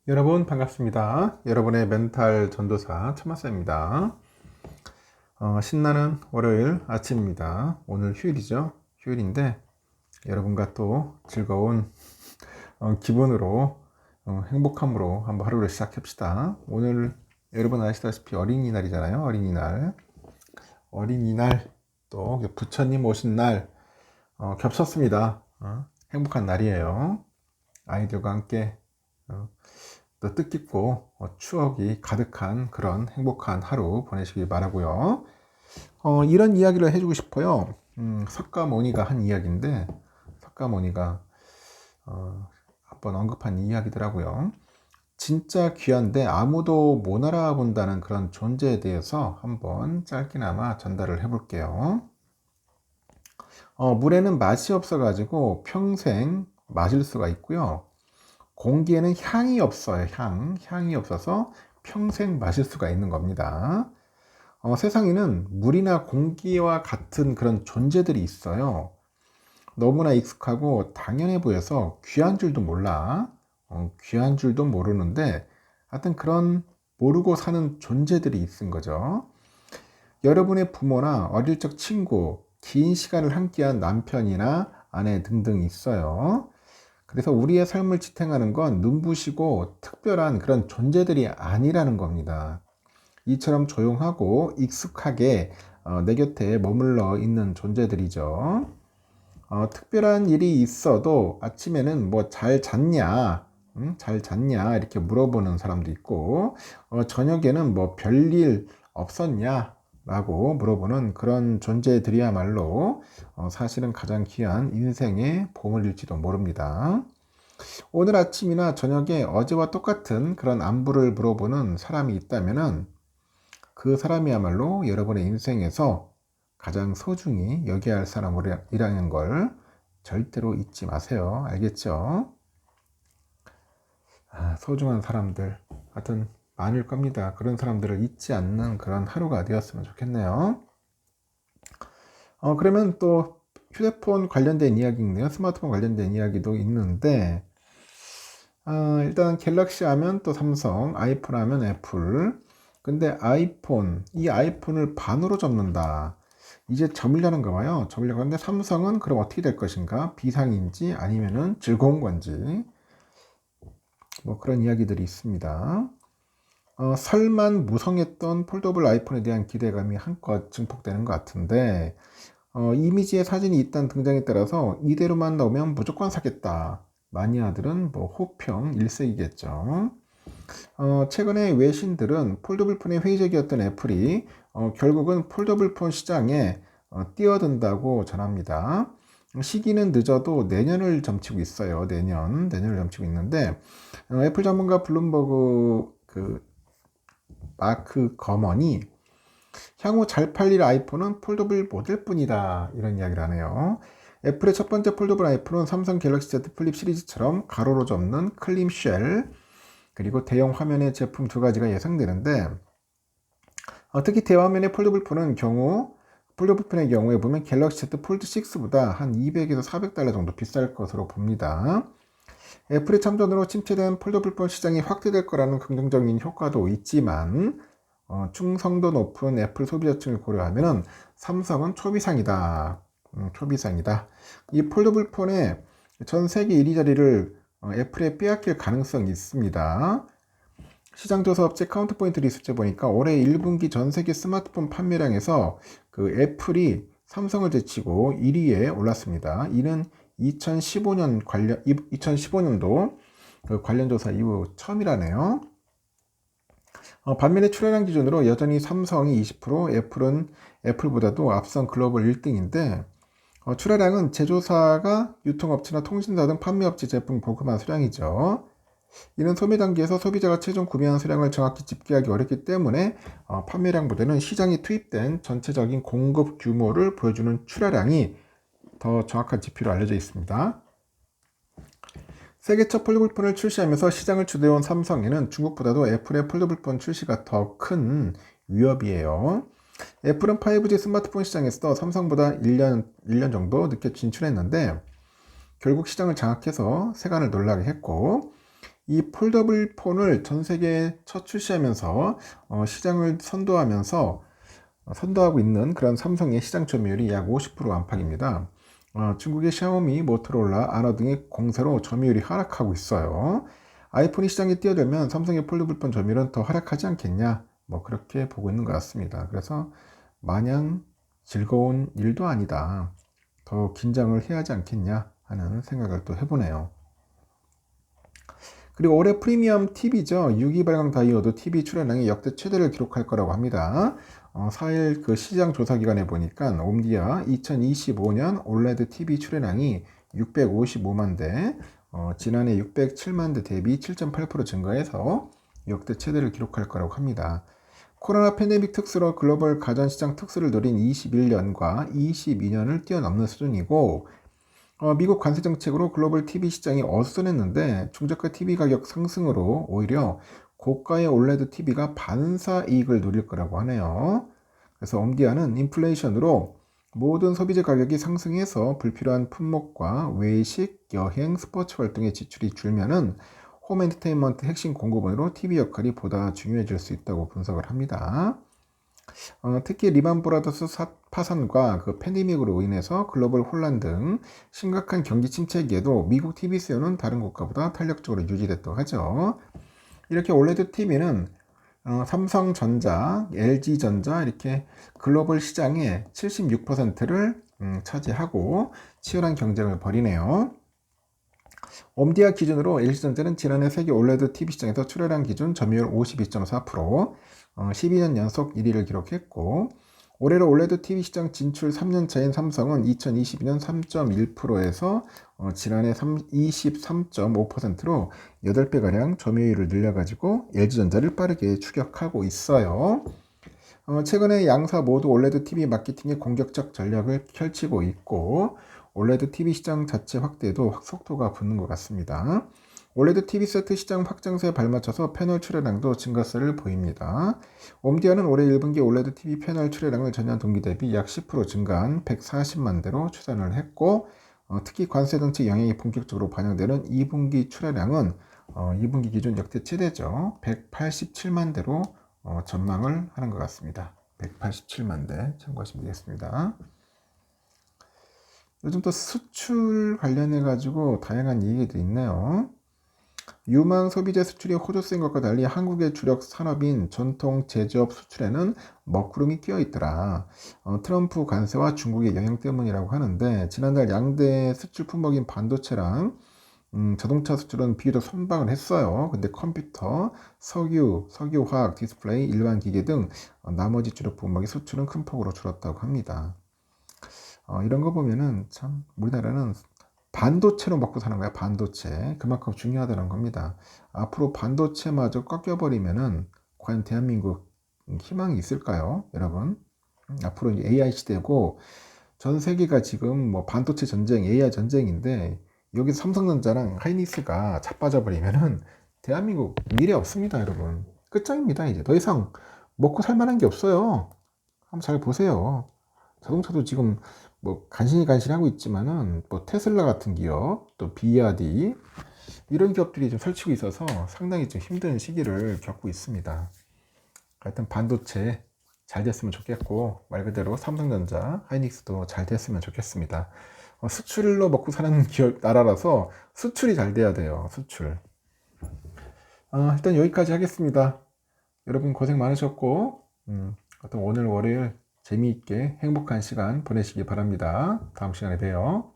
여러분 반갑습니다. 여러분의 멘탈 전도사 천마사입니다. 신나는 월요일 아침입니다. 오늘 휴일이죠. 휴일인데 여러분과 또 즐거운 기분으로 행복함으로 한번 하루를 시작합시다. 오늘 여러분 아시다시피 어린이날이잖아요. 어린이날 또 부처님 오신 날 겹쳤습니다. 행복한 날이에요. 아이들과 함께 또 뜻깊고 추억이 가득한 그런 행복한 하루 보내시길 바라고요. 이런 이야기를 해주고 싶어요. 석가모니가 한 이야기인데 석가모니가 한번 언급한 이야기더라고요. 진짜 귀한데 아무도 못 알아본다는 그런 존재에 대해서 한번 짧게나마 전달을 해볼게요. 물에는 맛이 없어가지고 평생 마실 수가 있고요. 공기에는 향이 없어요. 향이 없어서 평생 마실 수가 있는 겁니다. 세상에는 물이나 공기와 같은 그런 존재들이 있어요. 너무나 익숙하고 당연해 보여서 귀한 줄도 몰라. 귀한 줄도 모르는데 하여튼 그런 모르고 사는 존재들이 있은 거죠. 여러분의 부모나 어릴 적 친구, 긴 시간을 함께한 남편이나 아내 등등 있어요. 그래서 우리의 삶을 지탱하는 건 눈부시고 특별한 그런 존재들이 아니라는 겁니다. 이처럼 조용하고 익숙하게 내 곁에 머물러 있는 존재들이죠. 특별한 일이 있어도 아침에는 뭐 잘 잤냐, 잘 잤냐 이렇게 물어보는 사람도 있고, 저녁에는 뭐 별일 없었냐 라고 물어보는 그런 존재들이야말로 사실은 가장 귀한 인생의 보물일지도 모릅니다. 오늘 아침이나 저녁에 어제와 똑같은 그런 안부를 물어보는 사람이 있다면 그 사람이야말로 여러분의 인생에서 가장 소중히 여겨야 할 사람이라는 걸 절대로 잊지 마세요. 알겠죠? 소중한 사람들, 하여튼 많을 겁니다. 그런 사람들을 잊지 않는 그런 하루가 되었으면 좋겠네요. 그러면 또 휴대폰 관련된 이야기인데요. 스마트폰 관련된 이야기도 있는데, 일단 갤럭시 하면 또 삼성, 아이폰 하면 애플. 근데 이 아이폰을 반으로 접는다. 이제 접으려는가 봐요. 접으려고 하는데 삼성은 그럼 어떻게 될 것인가? 비상인지 아니면은 즐거운 건지. 뭐 그런 이야기들이 있습니다. 설만 무성했던 폴더블 아이폰에 대한 기대감이 한껏 증폭되는 것 같은데 이미지에 사진이 일단 등장에 따라서 이대로만 나오면 무조건 사겠다. 마니아들은 뭐 호평 일색이겠죠. 최근에 외신들은 폴더블 폰에 회의적이었던 애플이 결국은 폴더블 폰 시장에 뛰어든다고 전합니다. 시기는 늦어도 내년을 점치고 있어요. 내년을 점치고 있는데 애플 전문가 블룸버그 마크 거먼이 향후 잘 팔릴 아이폰은 폴더블 모델뿐이다 이런 이야기를 하네요. 애플의 첫 번째 폴더블 아이폰은 삼성 갤럭시 Z 플립 시리즈처럼 가로로 접는 클림 쉘 그리고 대형 화면의 제품 두 가지가 예상되는데 특히 대화면의 폴더블 폰의 경우에 보면 갤럭시 Z 폴드 6보다 한 200에서 400달러 정도 비쌀 것으로 봅니다. 애플의 참전으로 침체된 폴더블 폰 시장이 확대될 거라는 긍정적인 효과도 있지만 충성도 높은 애플 소비자층을 고려하면 삼성은 초비상이다. 이 폴더블 폰의 전 세계 1위 자리를 애플에 빼앗길 가능성이 있습니다. 시장조사 업체 카운트포인트 리서치 보니까 올해 1분기 전 세계 스마트폰 판매량에서 그 애플이 삼성을 제치고 1위에 올랐습니다. 이는 2015년도 그 관련 조사 이후 처음이라네요. 반면에 출하량 기준으로 여전히 삼성이 20%, 애플보다도 앞선 글로벌 1등인데 출하량은 제조사가 유통업체나 통신사 등 판매업체 제품 보급한 수량이죠. 이는 소매 단계에서 소비자가 최종 구매한 수량을 정확히 집계하기 어렵기 때문에 판매량보다는 시장에 투입된 전체적인 공급 규모를 보여주는 출하량이 더 정확한 지표로 알려져 있습니다. 세계 첫 폴더블폰을 출시하면서 시장을 주도해온 삼성에는 중국보다도 애플의 폴더블폰 출시가 더 큰 위협이에요. 애플은 5G 스마트폰 시장에서 삼성보다 1년 정도 늦게 진출했는데 결국 시장을 장악해서 세간을 놀라게 했고 이 폴더블 폰을 전 세계에 첫 출시하면서 시장을 선도하고 있는 그런 삼성의 시장 점유율이 약 50% 안팎입니다. 중국의 샤오미, 모토로라, 아너 등의 공세로 점유율이 하락하고 있어요. 아이폰이 시장에 뛰어들면 삼성의 폴더블폰 점유율은 더 하락하지 않겠냐? 뭐 그렇게 보고 있는 것 같습니다. 그래서 마냥 즐거운 일도 아니다. 더 긴장을 해야 하지 않겠냐 하는 생각을 또 해보네요. 그리고 올해 프리미엄 TV죠. 6기 발광 다이오드 TV 출하량이 역대 최대를 기록할 거라고 합니다. 4일 그 시장 조사 기관에 보니까 옴디아 2025년 올레드 TV 출하량이 655만 대, 지난해 607만 대 대비 7.8% 증가해서 역대 최대를 기록할 거라고 합니다. 코로나 팬데믹 특수로 글로벌 가전시장 특수를 노린 21년과 22년을 뛰어넘는 수준이고, 미국 관세 정책으로 글로벌 TV 시장이 어수선했는데 중저가 TV 가격 상승으로 오히려 고가의 올레드 TV가 반사 이익을 누릴 거라고 하네요. 그래서 옴디아는 인플레이션으로 모든 소비재 가격이 상승해서 불필요한 품목과 외식, 여행, 스포츠 활동의 지출이 줄면은 홈 엔터테인먼트 핵심 공급원으로 TV 역할이 보다 중요해질 수 있다고 분석을 합니다. 특히 리만 브라더스 파산과 그 팬데믹으로 인해서 글로벌 혼란 등 심각한 경기 침체기에도 미국 TV 수요는 다른 국가보다 탄력적으로 유지됐다고 하죠. 이렇게 올레드 TV는 삼성전자, LG전자 이렇게 글로벌 시장의 76%를 차지하고 치열한 경쟁을 벌이네요. 옴디아 기준으로 LG전자는 지난해 세계 올레드 TV 시장에서 출하량 기준 점유율 52.4%, 12년 연속 1위를 기록했고, 올해로 올레드 TV 시장 진출 3년 차인 삼성은 2022년 3.1%에서 지난해 23.5%로 8배가량 점유율을 늘려가지고 LG전자를 빠르게 추격하고 있어요. 최근에 양사 모두 올레드 TV 마케팅에 공격적 전략을 펼치고 있고, 올레드 TV 시장 자체 확대에도 속도가 붙는 것 같습니다. 올레드 TV 세트 시장 확장세에 발맞춰서 패널 출하량도 증가세를 보입니다. 옴디아는 올해 1분기 올레드 TV 패널 출하량을 전년 동기 대비 약 10% 증가한 140만 대로 추산을 했고, 특히 관세 정책 영향이 본격적으로 반영되는 2분기 출하량은 2분기 기준 역대 최대죠. 187만 대로 전망을 하는 것 같습니다. 187만 대 참고하시면 되겠습니다. 요즘 또 수출 관련해 가지고 다양한 얘기도 있네요. 유망 소비재 수출이 호조세인 것과 달리 한국의 주력 산업인 전통 제조업 수출에는 먹구름이 끼어 있더라. 트럼프 관세와 중국의 영향 때문이라고 하는데, 지난달 양대 수출 품목인 반도체랑 자동차 수출은 비교적 선방을 했어요. 근데 컴퓨터, 석유화학, 디스플레이, 일반 기계 등 나머지 주력 품목의 수출은 큰 폭으로 줄었다고 합니다. 이런 거 보면은 참 우리나라는 반도체로 먹고 사는 거야. 반도체 그만큼 중요하다는 겁니다. 앞으로 반도체마저 꺾여버리면은 과연 대한민국 희망이 있을까요, 여러분? 앞으로 AI 시대고 전 세계가 지금 뭐 반도체 전쟁, AI 전쟁인데 여기 삼성전자랑 하이닉스가 자빠져버리면은 대한민국 미래 없습니다, 여러분. 끝장입니다. 이제 더 이상 먹고 살 만한 게 없어요. 한번 잘 보세요. 자동차도 지금 뭐 간신하고 있지만은 뭐 테슬라 같은 기업, 또 비아디 이런 기업들이 좀 설치고 있어서 상당히 좀 힘든 시기를 겪고 있습니다. 하여튼 반도체 잘 됐으면 좋겠고, 말 그대로 삼성전자, 하이닉스도 잘 됐으면 좋겠습니다. 수출로 먹고 사는 기업 나라라서 수출이 잘 돼야 돼요. 수출. 일단 여기까지 하겠습니다. 여러분 고생 많으셨고, 오늘 월요일 재미있게 행복한 시간 보내시기 바랍니다. 다음 시간에 봬요.